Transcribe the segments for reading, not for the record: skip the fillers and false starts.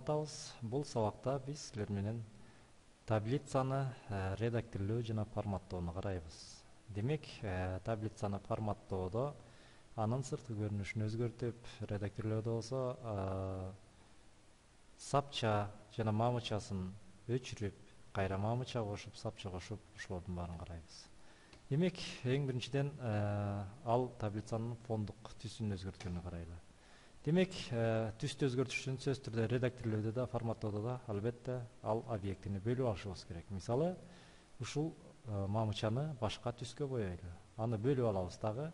саламатабыз. Бул сабакта биз силер менен таблицаны редактирлөө жана форматтоону карайбыз. Демек, таблицаны форматтоодо анын сырткы көрүнүшүн өзгөртүп, редактирлөөдө болсо сапча жана мамычасын өчүрүп, кайра мамыча кошуп, сапча кошуп, ошолордун баарын карайбыз. Демек, эң биринчиден ал таблицанын фондук түсүн өзгөрткөнү карайлы. Демек, түсті өзгөртүш үчүн сөз түрдө редактирлөөдө да, форматтоодо да албетте ал объектини бөлүп алышыбыз керек. Мисалы, ушул мамычаны башка түскө боёйлу. Аны бөлүп алабыз дагы.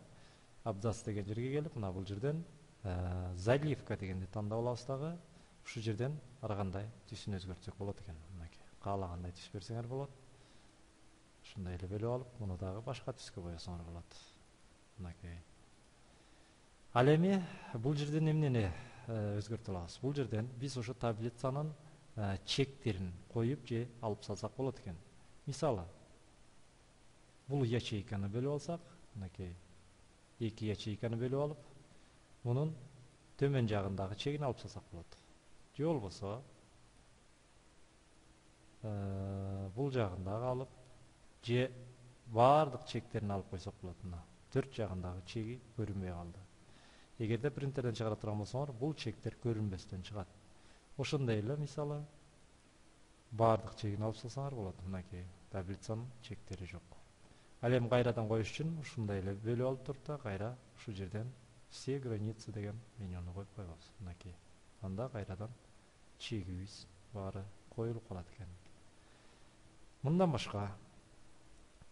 Абзац деген жерге келип, мына бул жерден заливка дегенди тандап алабыз дагы. Ушул жерден ар кандай түсүн өзгөртсөк болот экен. Мынакей, каалагандай түс берсеңер болот. Ушундай эле бөлүп алып, муну дагы башка түскө боесоңор болот. Мынакей. Ал эми бул жерден эмнени өзгөртө алабыз? Бул жерден биз ошо таблицанын чектерин коюп же алып салсак болот экен. Мисалы, бул ячейканы бөлүп алсак, мынакей, эки ячейканы бөлүп алып, мунун төмөн жагындагы чегин алып салсак болот. Же болбосо, бул жагындагы алып, же баардык чектерин алып койсок болот. Мына төрт жагындагы чеги көрүнбөй калды. Эгерде принтерден чыгара турган болсоңор, бул чектер көрүнбөстөн чыгат. Ошондой эле, мисалы, баардык чегин алып салсаңар болот. Мынакей, таблицанын чектери жок. Ал эми кайрадан коюш үчүн ушундай эле бөлүп алып туруп да, кайра ушул жерден все границы деген менюну коюп койбоз. Мынакей. Анда кайрадан чегибиз баары коюлуп калат экен. Мындан башка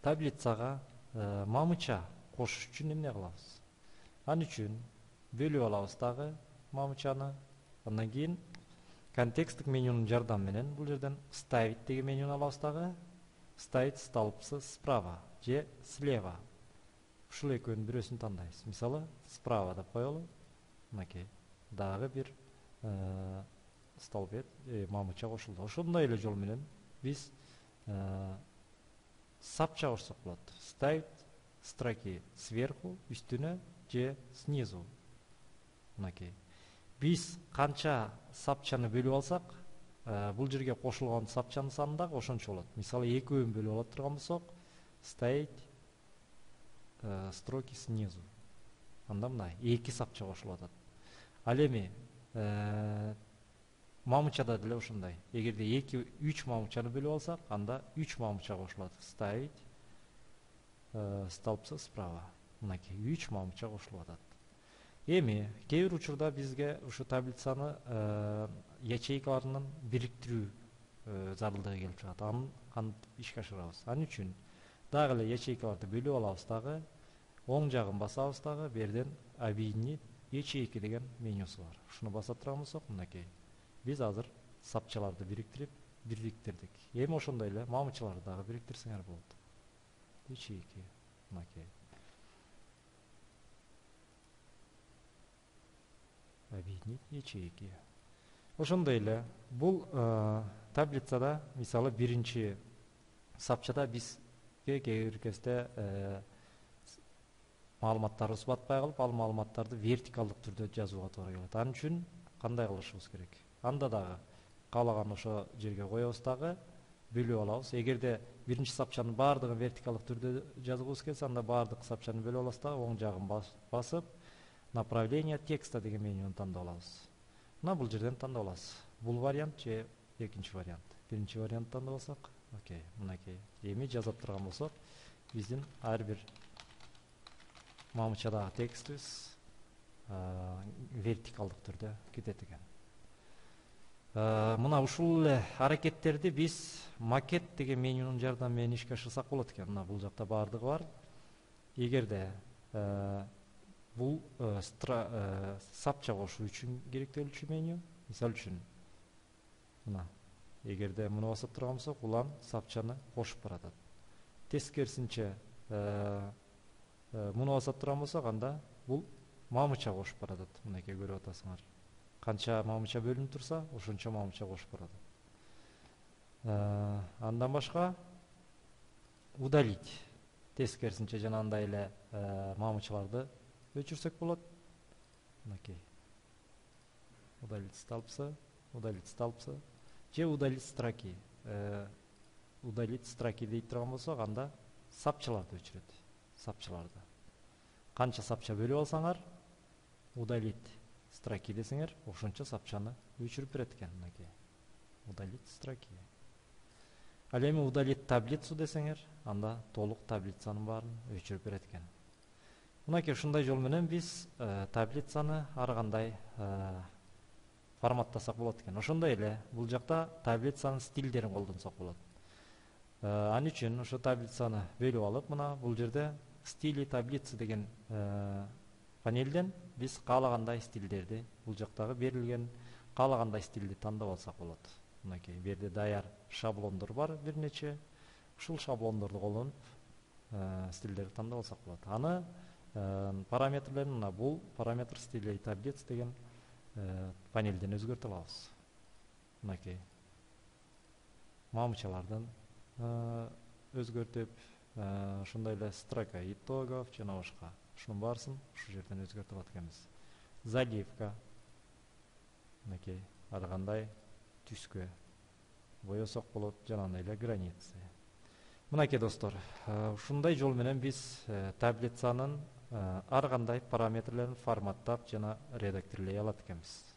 таблицага мамыча кошуш үчүн эмне кылабыз? Ал үчүн бөлүп алабыз дагы мамычаны. Андан кийин контексттик менюнун жардамы менен бул жерден ставить деген менюну алабыз дагы. Ставить столбцы справа же слева. Ушул экөөнүн бирөөсүн тандайбыз. Мисалы, справа деп коелу. Мынакей, дагы бир столбец мамыча кошулду. Ошондой эле жол менен биз сапча кошсок болот. Ставить строки сверху, үстүнө же снизу. Мынакей. Биз канча сапчаны бөлүп алсак, бул жерге кошулган сапчанын саны дагы ошончо болот. Мисалы, экөөнүн бөлүп ала турган болсок, ставить строки снизу. Анда мына эки сапча кошулуп атат. Ал эми мамычада деле ошондой. Эгерде 2-3 мамычаны бөлүп алсак, анда 3 мамыча кошулат. Ставить столбцы справа. Мынакей 3 мамыча кошулуп атат. Эми кээ бир учурда бизге ушу таблицаны ячейкаларынын бириктирүү зарылдыгы келип чыгат. Аны кантип ишке ашырабыз? Ал үчүн дагы эле ячейкаларды бөлүп алабыз дагы, оң жагын басабыз дагы, берден объединить ячейки деген менюсу бар. Ушуну баса турган болсок, мынакей. Биз азыр сапчаларды бириктирдик. Эми ошондой эле мамычаларды дагы бириктирсеңер болот. Ячейки, мынакей. Объединить ячейки. Ошондой эле бул таблицада, мисалы, биринчи сапчада бизге кээ бир кезде маалыматтарыбыз батпай калып, ал маалыматтарды вертикалдык түрдө жазууга туура келет. Ал үчүн кандай кылышыбыз керек? Анда дагы каалаган ошо жерге коебуз дагы, бөлүп алабыз. Эгерде биринчи сапчанын баардыгын вертикалдык түрдө жазгыбыз келсе, анда баардык сапчаны бөлүп алабыз дагы, оң жагын басып, направление текста деген менюну тандап алабыз. Мына бул жерден тандап алабыз. Бул вариант же экинчи вариант? Биринчи вариант тандап алсак, окей, мынакей. Эми жазып турган болсок, биздин ар бир мамычадагы текстибиз вертикалдык түрдө кетет экен. Мына ушул эле аракеттерди биз макет деген менюнун жардамы менен ишке ашырсак болот экен. Мына бул жакта баардыгы бар. Эгерде бул сапча кошуу үчүн керектелүүчү меню, мисалы үчүн мына эгерде муну басып турган болсок, улам сапчаны кошуп баратат. Тескерисинче муну басып турган болсок, анда бул мамыча кошуп баратат. Мынакей көрүп атасыңар. Канча мамыча бөлүнүп турса, ошончо мамыча кошуп баратат. Андан башка удалить. Тескерисинче жана андай эле мамычаларды өчүрсөк болот. Мынакей. Удалить столбцы. удалить столбцы же удалить строки. Удалить строки дейт турган болсок, анда сапчаларды өчүрөт. Сапчаларды канча сапча бөлүп алсаңар, удалить строки десеңер, ошончо сапчаны өчүрүп берет экен. Мынакей удалить строки. Ал эми удалить таблицу десеңер, анда толук таблицанын баарын өчүрүп берет экен. Мынакей ушундай жол менен биз таблицаны ар кандай форматтасак болот экен. Ошондой эле бул жакта таблицанын стилдерин колдонсок болот. Ал үчүн ошо таблицаны бөлүп алып, мына бул жерде стили таблицы деген панелден биз каалагандай стилдерди, бул жактагы берилген каалагандай стилди тандап алсак болот. Мынакей бу жерде даяр шаблондор бар бир нече. Ушул шаблондорду колдонуп стилдерди тандап алсак болот. Аны параметрлерин мына бул параметр стили таблиц деген панелден өзгөртүп алабыз. Мынакей мамычалардын өзгөртүп, ошондой эле строка итогов жана башка. Ушунун баарысын ушул жерден өзгөртүп алат экенбиз. Заливка. Мынакей ар кандай түскө боесок болот, жана эле границы. Мынакей достор, ушундай жол менен биз таблицанын ар кандай параметрлерин форматтап жана редакторлой алат экенбиз.